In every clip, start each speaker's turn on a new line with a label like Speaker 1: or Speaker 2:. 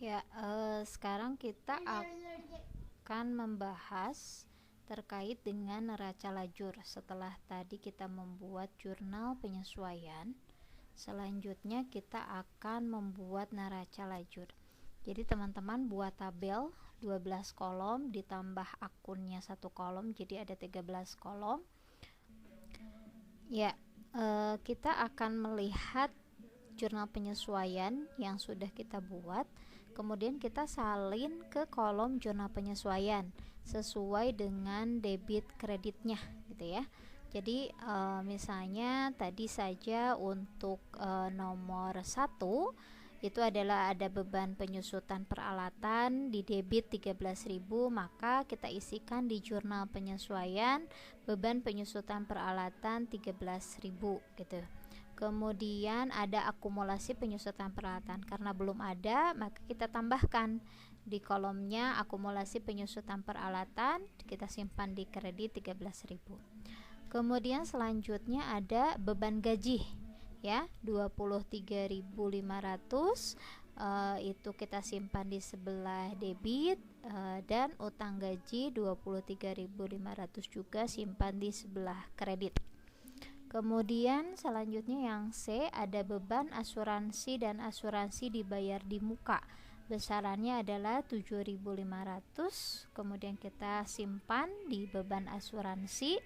Speaker 1: Ya, sekarang kita akan membahas terkait dengan neraca lajur. Setelah tadi kita membuat jurnal penyesuaian, selanjutnya kita akan membuat neraca lajur. Jadi teman-teman buat tabel 12 kolom ditambah akunnya 1 kolom, jadi ada 13 kolom. Ya, kita akan melihat jurnal penyesuaian yang sudah kita buat, kemudian kita salin ke kolom jurnal penyesuaian sesuai dengan debit kreditnya gitu ya. Jadi misalnya tadi saja untuk nomor 1 itu adalah ada beban penyusutan peralatan di debit 13.000, maka kita isikan di jurnal penyesuaian beban penyusutan peralatan 13.000 gitu. Kemudian ada akumulasi penyusutan peralatan, karena belum ada maka kita tambahkan di kolomnya akumulasi penyusutan peralatan, kita simpan di kredit 13.000. Kemudian selanjutnya ada beban gaji ya, 23.500 itu kita simpan di sebelah debit, dan utang gaji 23.500 juga simpan di sebelah kredit. Kemudian selanjutnya yang C ada beban asuransi dan asuransi dibayar di muka. Besarannya adalah 7.500. Kemudian kita simpan di beban asuransi.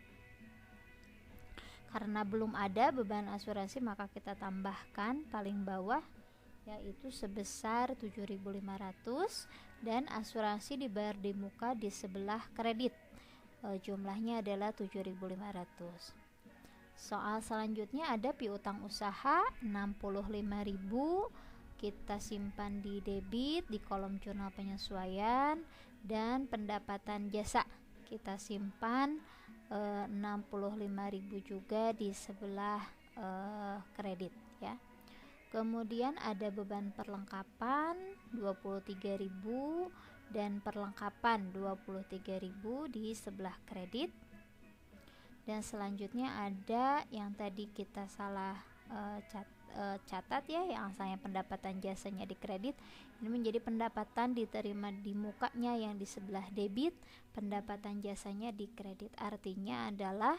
Speaker 1: Karena belum ada beban asuransi maka kita tambahkan paling bawah yaitu sebesar 7.500 dan asuransi dibayar di muka di sebelah kredit. Jumlahnya adalah 7.500. Soal selanjutnya ada piutang usaha 65.000, kita simpan di debit di kolom jurnal penyesuaian, dan pendapatan jasa kita simpan 65.000 juga di sebelah kredit ya. Kemudian ada beban perlengkapan 23.000 dan perlengkapan 23.000 di sebelah kredit. Dan selanjutnya ada yang tadi kita salah catat ya, yang asalnya pendapatan jasanya di kredit, ini menjadi pendapatan diterima di mukanya yang di sebelah debit, pendapatan jasanya di kredit. Artinya adalah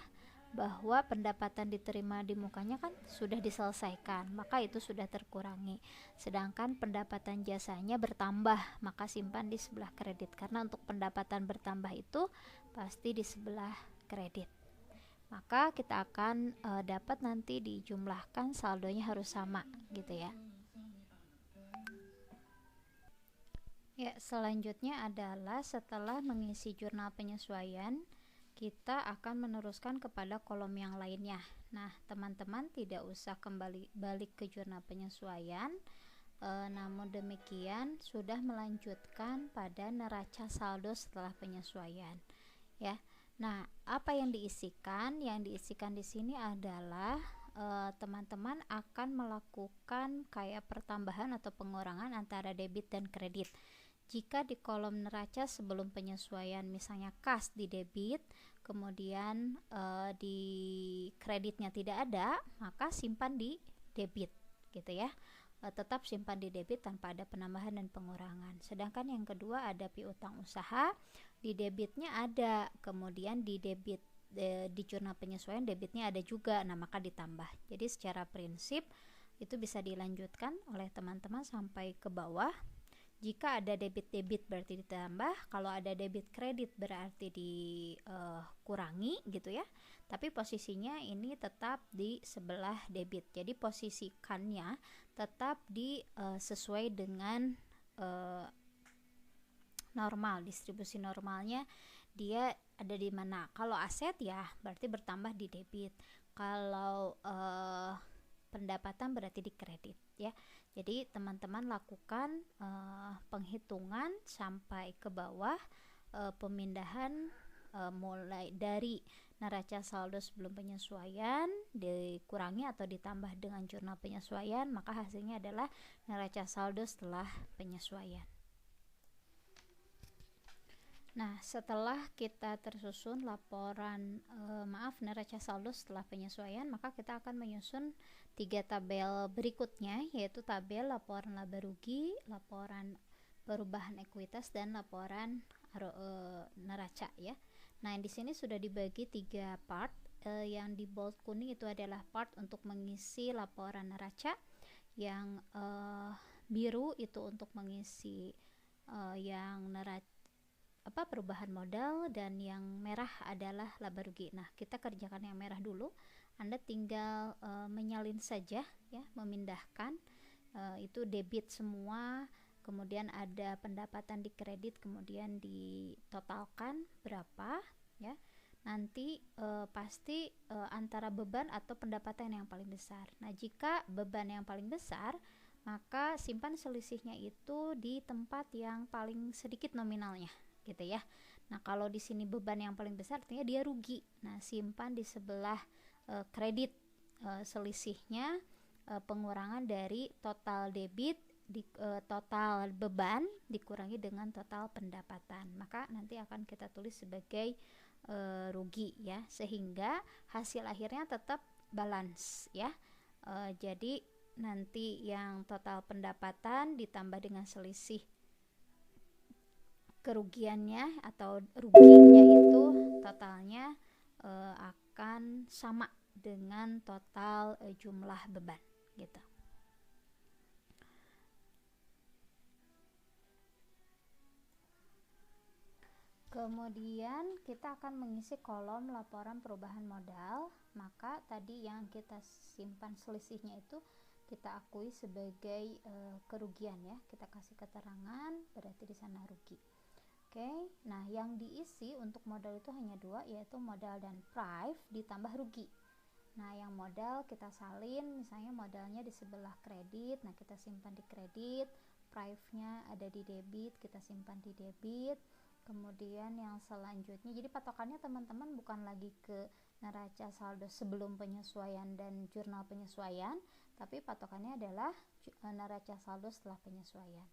Speaker 1: bahwa pendapatan diterima di mukanya kan sudah diselesaikan, maka itu sudah terkurangi. Sedangkan pendapatan jasanya bertambah, maka simpan di sebelah kredit, karena untuk pendapatan bertambah itu pasti di sebelah kredit. Maka kita akan dapat nanti dijumlahkan saldonya harus sama gitu ya. Ya, selanjutnya adalah setelah mengisi jurnal penyesuaian, kita akan meneruskan kepada kolom yang lainnya. Nah, teman-teman tidak usah kembali balik ke jurnal penyesuaian, namun demikian sudah melanjutkan pada neraca saldo setelah penyesuaian ya. Nah, apa yang diisikan? Yang diisikan di sini adalah teman-teman akan melakukan kayak pertambahan atau pengurangan antara debit dan kredit. Jika di kolom neraca sebelum penyesuaian misalnya kas di debit, kemudian di kreditnya tidak ada, maka simpan di debit gitu ya. Tetap simpan di debit tanpa ada penambahan dan pengurangan. Sedangkan yang kedua ada piutang usaha, di debitnya ada, kemudian di debit di jurnal penyesuaian debitnya ada juga, nah maka ditambah. Jadi secara prinsip itu bisa dilanjutkan oleh teman-teman sampai ke bawah. Jika ada debit berarti ditambah, kalau ada debit kredit berarti dikurangi gitu ya. Tapi posisinya ini tetap di sebelah debit. Jadi posisikannya tetap sesuai dengan normal, distribusi normalnya dia ada di mana. Kalau aset ya berarti bertambah di debit. Kalau pendapatan berarti di kredit ya. Jadi teman-teman lakukan penghitungan sampai ke bawah, pemindahan mulai dari neraca saldo sebelum penyesuaian dikurangi atau ditambah dengan jurnal penyesuaian, maka hasilnya adalah neraca saldo setelah penyesuaian. Nah, setelah kita tersusun laporan neraca saldo setelah penyesuaian, maka kita akan menyusun 3 tabel berikutnya, yaitu tabel laporan laba rugi, laporan perubahan ekuitas dan laporan neraca ya. Nah, di sini sudah dibagi 3 part. Yang di bold kuning itu adalah part untuk mengisi laporan neraca, yang biru itu untuk mengisi yang perubahan modal, dan yang merah adalah laba rugi. Nah, kita kerjakan yang merah dulu. Anda tinggal menyalin saja ya, memindahkan itu debit semua, kemudian ada pendapatan di kredit, kemudian ditotalkan berapa ya. Nanti pasti antara beban atau pendapatan yang paling besar. Nah, jika beban yang paling besar, maka simpan selisihnya itu di tempat yang paling sedikit nominalnya gitu ya. Nah, kalau di sini beban yang paling besar artinya dia rugi. Nah, simpan di sebelah kredit selisihnya, pengurangan dari total debit di total beban dikurangi dengan total pendapatan. Maka nanti akan kita tulis sebagai rugi ya, sehingga hasil akhirnya tetap balance ya. Jadi nanti yang total pendapatan ditambah dengan selisih kerugiannya atau ruginya itu totalnya akan sama dengan total jumlah beban gitu. Kemudian kita akan mengisi kolom laporan perubahan modal. Maka tadi yang kita simpan selisihnya itu kita akui sebagai kerugian ya. Kita kasih keterangan, berarti di sana rugi. Oke, nah yang diisi untuk modal itu hanya 2, yaitu modal dan prive ditambah rugi. Nah, yang modal kita salin, misalnya modalnya di sebelah kredit, nah kita simpan di kredit, prive-nya ada di debit, kita simpan di debit. Kemudian yang selanjutnya, jadi patokannya teman-teman bukan lagi ke neraca saldo sebelum penyesuaian dan jurnal penyesuaian, tapi patokannya adalah neraca saldo setelah penyesuaian.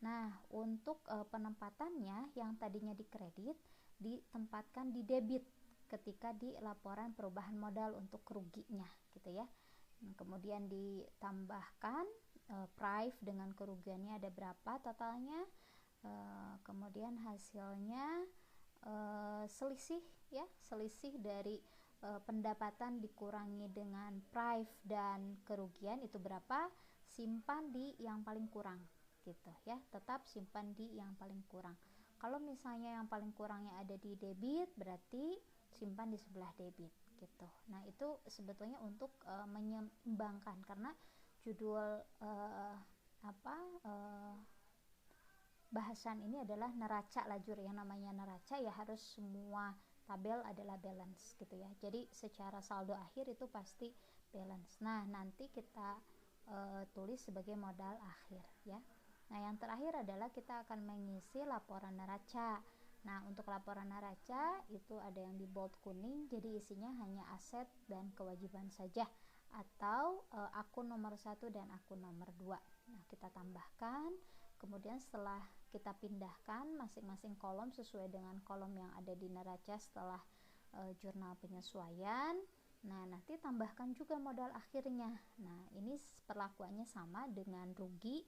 Speaker 1: Nah, untuk penempatannya yang tadinya di kredit ditempatkan di debit ketika di laporan perubahan modal untuk kerugiannya gitu ya. Nah, kemudian ditambahkan prive dengan kerugiannya ada berapa totalnya, kemudian hasilnya selisih ya, selisih dari pendapatan dikurangi dengan prive dan kerugian itu berapa, simpan di yang paling kurang gitu ya, tetap simpan di yang paling kurang. Kalau misalnya yang paling kurangnya ada di debit, berarti simpan di sebelah debit gitu. Nah, itu sebetulnya untuk menyeimbangkan, karena judul bahasan ini adalah neraca lajur. Yang namanya neraca ya harus semua tabel adalah balance gitu ya. Jadi secara saldo akhir itu pasti balance. Nah, nanti kita tulis sebagai modal akhir ya. Nah, yang terakhir adalah kita akan mengisi laporan neraca. Nah, untuk laporan neraca itu ada yang di bold kuning, jadi isinya hanya aset dan kewajiban saja, atau akun nomor 1 dan akun nomor 2. Nah, kita tambahkan, kemudian setelah kita pindahkan masing-masing kolom sesuai dengan kolom yang ada di neraca setelah jurnal penyesuaian. Nah, nanti tambahkan juga modal akhirnya. Nah, ini perlakuannya sama dengan rugi.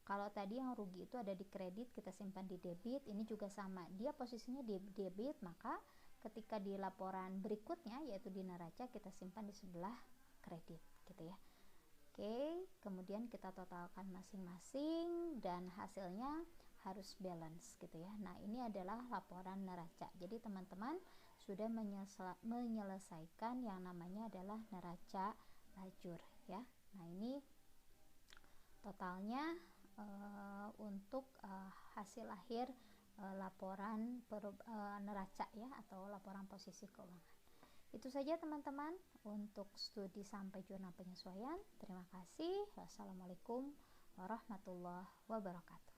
Speaker 1: Kalau tadi yang rugi itu ada di kredit, kita simpan di debit, ini juga sama. Dia posisinya di debit, maka ketika di laporan berikutnya yaitu di neraca kita simpan di sebelah kredit gitu ya. Oke, kemudian kita totalkan masing-masing dan hasilnya harus balance gitu ya. Nah, ini adalah laporan neraca. Jadi teman-teman sudah menyelesaikan yang namanya adalah neraca lajur ya. Nah, ini totalnya untuk hasil akhir laporan neraca ya, atau laporan posisi keuangan. Itu saja teman-teman untuk studi sampai jurnal penyesuaian. Terima kasih. Wassalamualaikum warahmatullahi wabarakatuh.